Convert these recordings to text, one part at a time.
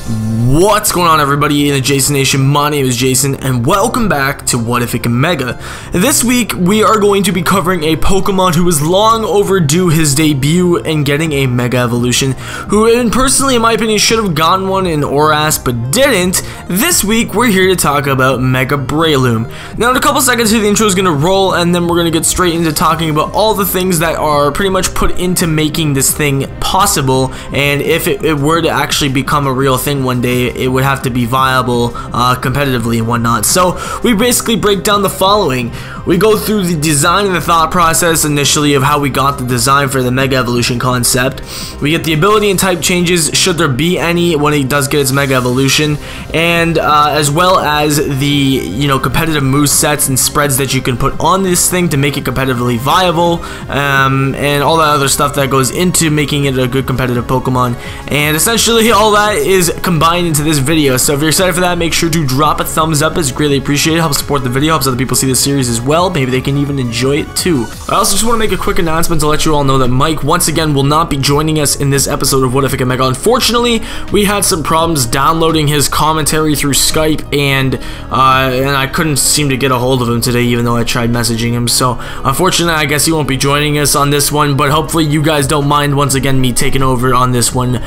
What's going on, everybody in the Jason Nation? My name is Jason and welcome back to What If It Can Mega. This week we are going to be covering a Pokemon who was long overdue his debut and getting a Mega Evolution, who personally in my opinion should have gotten one in Oras but didn't. This week we're here to talk about Mega Breloom. Now in a couple seconds here the intro is going to roll and then we're going to get straight into talking about all the things that are pretty much put into making this thing possible, and if it were to actually become a real thing one day, it would have to be viable competitively and whatnot. So we basically break down the following. We go through the design and the thought process initially of how we got the design for the Mega Evolution concept. We get the ability and type changes, should there be any, when it does get its Mega Evolution, and as well as the competitive move sets and spreads that you can put on this thing to make it competitively viable, and all that other stuff that goes into making it a good competitive Pokemon. And essentially all that is combined into this video. So if you're excited for that, make sure to drop a thumbs up. It's greatly appreciated. Helps support the video, helps other people see the series as well. Maybe they can even enjoy it too. I also just want to make a quick announcement to let you all know that Mike once again will not be joining us in this episode of What If It Can Mega. Unfortunately, we had some problems downloading his commentary through Skype, and I couldn't seem to get a hold of him today, even though I tried messaging him. So unfortunately, I guess he won't be joining us on this one, but hopefully you guys don't mind once again me taking over on this one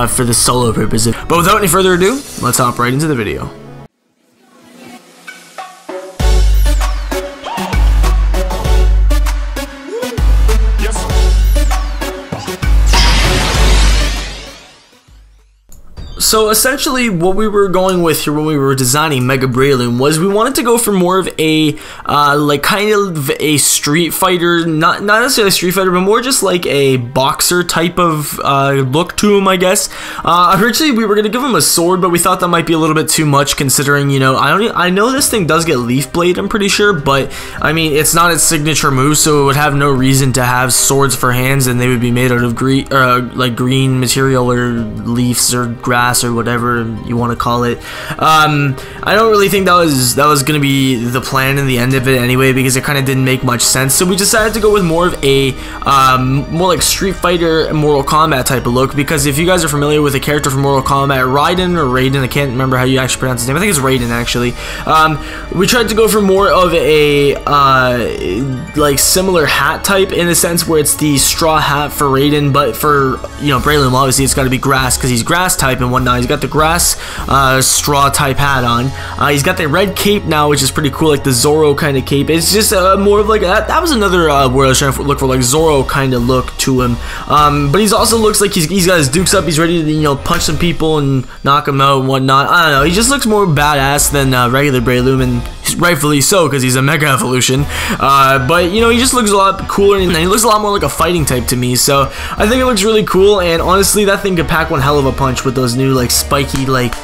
for the solo purposes. But without any further ado, let's hop right into the video. So essentially what we were going with here when we were designing Mega Breloom was we wanted to go for more of a like kind of a Street Fighter, not necessarily a Street Fighter, but more just like a boxer type of look to him, I guess. Originally we were gonna give him a sword, but we thought that might be a little bit too much, considering I know this thing does get Leaf Blade, I'm pretty sure, but I mean it's not its signature move, so it would have no reason to have swords for hands, and they would be made out of green material or leaves or grass or whatever you want to call it. I don't really think that was gonna be the plan in the end of it anyway, because it kind of didn't make much sense. So we decided to go with more of a more like Street Fighter and Mortal Kombat type of look, because if you guys are familiar with a character from Mortal Kombat, Raiden, I can't remember how you actually pronounce his name. I think it's Raiden actually. We tried to go for more of a like similar hat type, in a sense where it's the straw hat for Raiden, but for Breloom obviously it's got to be grass because he's grass type and whatnot. He's got the grass straw type hat on. He's got the red cape now, which is pretty cool, like the Zoro kind of cape. It's just more of like that was another word I was trying to look for, like Zoro kind of look to him. But he's also looks like he's got his dukes up. He's ready to punch some people and knock them out and whatnot. I don't know. He just looks more badass than regular Breloom, and rightfully so because he's a Mega Evolution. But he just looks a lot cooler, and he looks a lot more like a fighting type to me. So I think it looks really cool, and honestly that thing could pack one hell of a punch with those new like spiky, like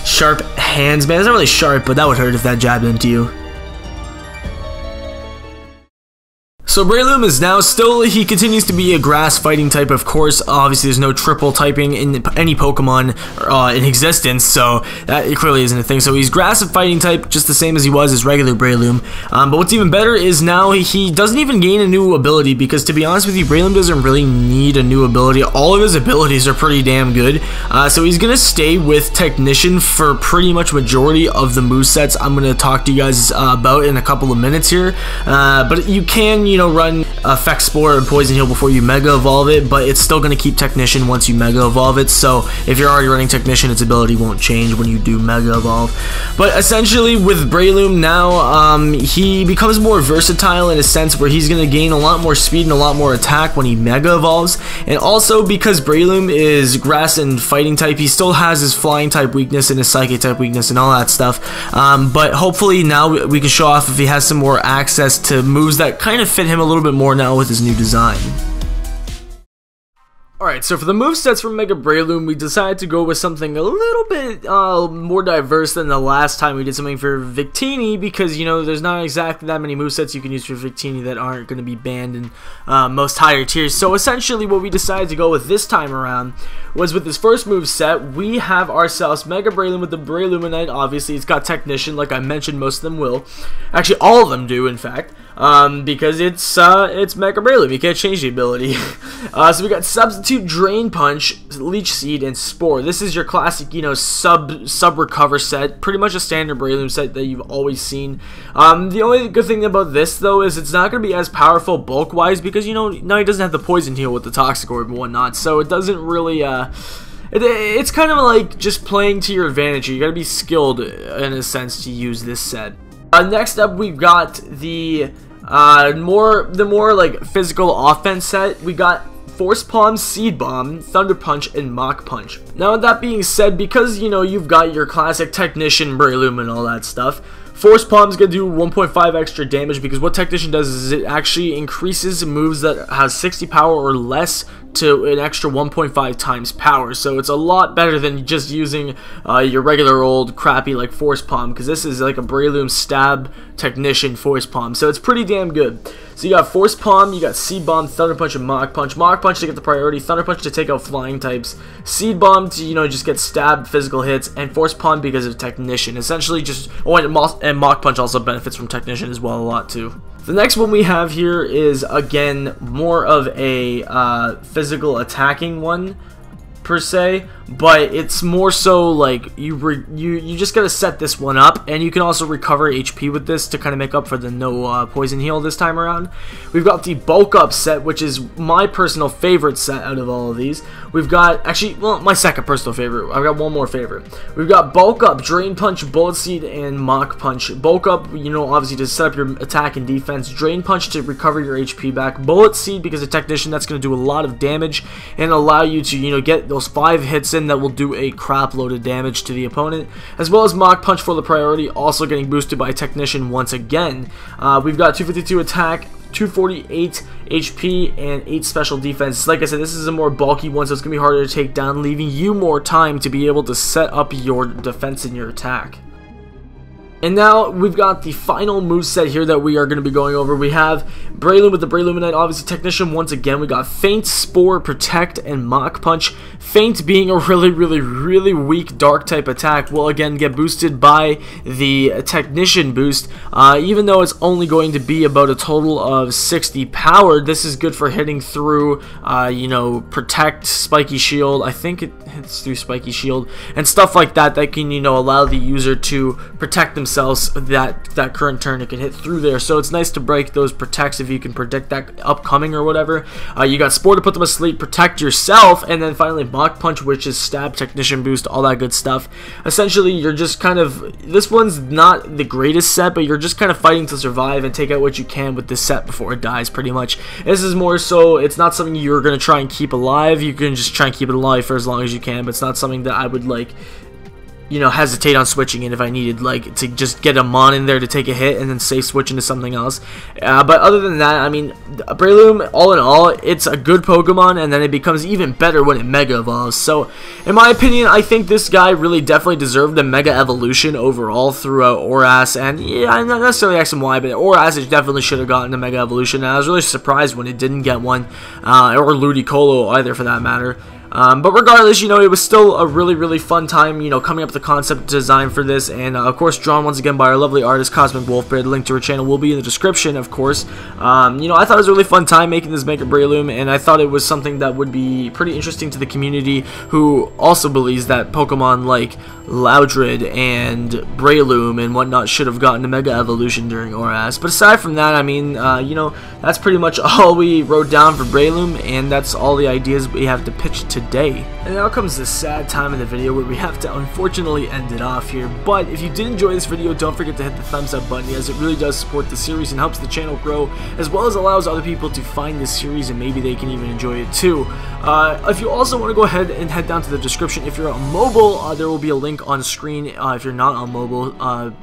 sharp hands, man. It's not really sharp, but that would hurt if that jabbed into you. So Breloom is now he continues to be a grass fighting type, of course. Obviously there's no triple typing in any Pokemon in existence, so that clearly isn't a thing. So he's grass and fighting type, just the same as he was as regular Breloom. But what's even better is now he doesn't even gain a new ability, because to be honest with you, Breloom doesn't really need a new ability. All of his abilities are pretty damn good. So he's gonna stay with Technician for pretty much majority of the movesets I'm gonna talk to you guys about in a couple of minutes here. But you can run Effect Spore and Poison Heal before you Mega Evolve it, but it's still going to keep Technician once you Mega Evolve it. So if you're already running Technician, its ability won't change when you do Mega Evolve. But essentially with Breloom now, he becomes more versatile in a sense where he's going to gain a lot more speed and a lot more attack when he Mega Evolves. And also because Breloom is grass and fighting type, he still has his flying type weakness and his psychic type weakness and all that stuff. But hopefully now we can show off if he has some more access to moves that kind of fit him a little bit more now with his new design. Alright, so for the movesets from Mega Breloom, we decided to go with something a little bit more diverse than the last time we did something for Victini, because, there's not exactly that many movesets you can use for Victini that aren't going to be banned in most higher tiers. So essentially what we decided to go with this time around was with this first moveset, we have ourselves Mega Breloom with the Breluminite. Obviously, it's got Technician, like I mentioned, most of them will. Actually, all of them do, in fact. because it's Mega Breloom. You can't change the ability. So we got Substitute, Drain Punch, Leech Seed, and Spore. This is your classic, you know, sub recover set. Pretty much a standard Breloom set that you've always seen. The only good thing about this though is it's not going to be as powerful bulk wise because, you know, now he doesn't have the poison heal with the Toxic Orb and whatnot. So it doesn't really it's kind of like just playing to your advantage. You got to be skilled in a sense to use this set. Next up, we've got the more like physical offense set. We got Force Palm, Seed Bomb, Thunder Punch, and Mach Punch. Now, with that being said, because, you know, you've got your classic Technician, Breloom, and all that stuff, Force Palm is going to do 1.5 extra damage because what Technician does is it actually increases moves that has 60 power or less to an extra 1.5 times power. So it's a lot better than just using your regular old crappy like Force Palm, because this is like a Breloom Stab Technician Force Palm. So it's pretty damn good. So you got Force Palm, you got Seed Bomb, Thunder Punch, and Mach Punch. Mach Punch to get the priority, Thunder Punch to take out flying types, Seed Bomb to, you know, just get stabbed physical hits, and Force Palm because of Technician. Essentially just, and Mach Punch also benefits from Technician as well a lot too. The next one we have here is, again, more of a physical attacking one, per se, but it's more so like you just gotta set this one up, and you can also recover HP with this to kind of make up for the no poison heal this time around. We've got the bulk up set, which is my personal favorite set out of all of these. We've got, actually, well, my second personal favorite. I've got one more favorite. We've got bulk up, Drain Punch, Bullet Seed, and Mach Punch. Bulk up, you know, obviously to set up your attack and defense. Drain Punch to recover your HP back. Bullet Seed because of Technician, that's going to do a lot of damage and allow you to, you know, get those 5 hits in that will do a crap load of damage to the opponent, as well as Mach Punch for the priority, also getting boosted by Technician once again. We've got 252 attack, 248 HP, and 8 special defense. Like I said, this is a more bulky one, so it's going to be harder to take down, leaving you more time to be able to set up your defense and your attack. And now we've got the final moveset here that we are going to be going over. We have Breloom with the Breluminite, obviously Technician once again. We got Feint, Spore, Protect, and Mach Punch. Feint being a really weak dark type attack will again get boosted by the Technician boost. Even though it's only going to be about a total of 60 power, this is good for hitting through, you know, Protect, Spiky Shield. I think it hits through Spiky Shield and stuff like that that can, you know, allow the user to protect themselves that current turn. It can hit through there, so it's nice to break those protects if you can predict that upcoming or whatever. You got Spore to put them asleep, protect yourself, and then finally Mach Punch, which is stab, Technician boost, all that good stuff. Essentially, you're just kind of, this one's not the greatest set, but you're just kind of fighting to survive and take out what you can with this set before it dies, pretty much. This is more so, it's not something you're going to try and keep alive. You can just try and keep it alive for as long as you can, but it's not something that I would, like, you know, hesitate on switching it if I needed, like, to just get a Mon in there to take a hit and then safe switch into something else. But other than that, I mean, Breloom, all in all, it's a good Pokemon, and then it becomes even better when it Mega Evolves. So, in my opinion, I think this guy really definitely deserved a Mega Evolution overall throughout ORAS, and yeah, I'm not necessarily X and Y, but ORAS it definitely should have gotten a Mega Evolution, and I was really surprised when it didn't get one, or Ludicolo either for that matter. But regardless, you know, it was still a really fun time, you know, coming up with the concept design for this, and of course drawn once again by our lovely artist Cosmic Wolfbear. The link to her channel will be in the description, of course. You know, I thought it was a really fun time making this Mega Breloom, and I thought it was something that would be pretty interesting to the community who also believes that Pokemon like Loudred and Breloom and whatnot should have gotten a Mega Evolution during ORAS. But aside from that, I mean, you know, that's pretty much all we wrote down for Breloom, and that's all the ideas we have to pitch today. And now comes the sad time in the video where we have to unfortunately end it off here. But if you did enjoy this video, don't forget to hit the thumbs up button, as it really does support the series and helps the channel grow, as well as allows other people to find this series and maybe they can even enjoy it too. If you also want to go ahead and head down to the description, if you're on mobile, there will be a link on screen. If you're not on mobile,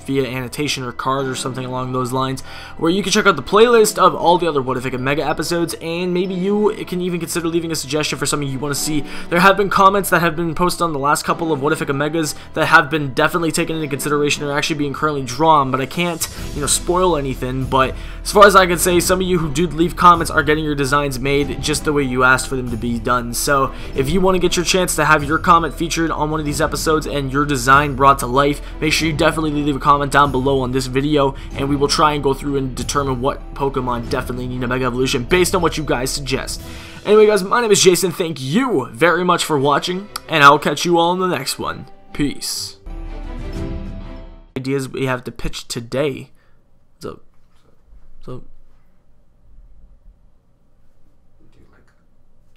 via annotation or card or something along those lines, where you can check out the playlist of all the other What If It Mega episodes, and maybe you can even consider leaving a suggestion for something you want to see. There have been comments that have been posted on the last couple of What If It Megas that have been definitely taken into consideration and are actually being currently drawn, but I can't, you know, spoil anything. But as far as I can say, some of you who did leave comments are getting your designs made just the way you asked for them to be done. So if you want to get your chance to have your comment featured on one of these episodes and your design brought to life, make sure you definitely leave a comment down below on this video, and we will try and go through and determine what Pokemon definitely need a Mega Evolution based on what you guys suggest. Anyway, guys, my name is Jason. Thank you very much for watching, and I'll catch you all in the next one. Peace. Ideas we have to pitch today. So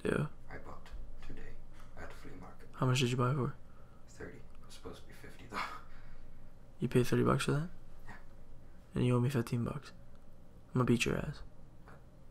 yeah. I bought today at flea market. How much did you buy for? 30. It was supposed to be 50 though. You paid $30 for that? Yeah. And you owe me $15. I'm gonna beat your ass.